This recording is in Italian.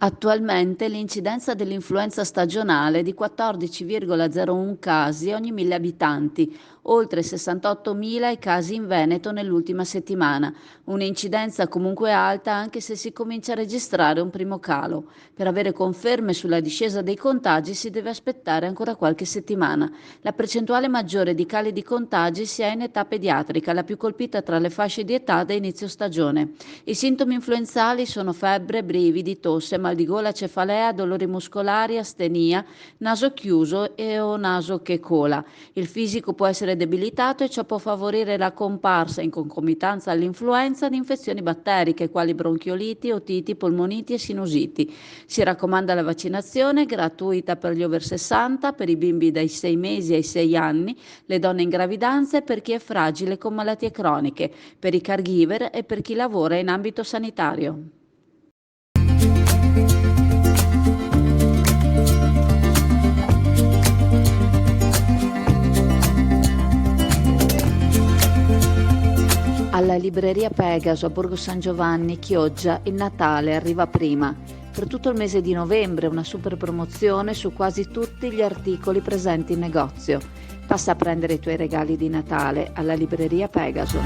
Attualmente l'incidenza dell'influenza stagionale è di 14,01 casi ogni 1000 abitanti, oltre 68.000 i casi in Veneto nell'ultima settimana. Un'incidenza comunque alta anche se si comincia a registrare un primo calo. Per avere conferme sulla discesa dei contagi si deve aspettare ancora qualche settimana. La percentuale maggiore di cali di contagi si ha in età pediatrica, la più colpita tra le fasce di età da inizio stagione. I sintomi influenzali sono febbre, brividi, tosse, mal di gola, cefalea, dolori muscolari, astenia, naso chiuso e o naso che cola. Il fisico può essere debilitato e ciò può favorire la comparsa in concomitanza all'influenza di infezioni batteriche quali bronchioliti, otiti, polmoniti e sinusiti. Si raccomanda la vaccinazione gratuita per gli over 60, per i bimbi dai 6 mesi ai 6 anni, le donne in gravidanza e per chi è fragile con malattie croniche, per i caregiver e per chi lavora in ambito sanitario. Alla libreria Pegaso a Borgo San Giovanni, Chioggia, il Natale arriva prima. Per tutto il mese di novembre una super promozione su quasi tutti gli articoli presenti in negozio. Passa a prendere i tuoi regali di Natale alla libreria Pegaso.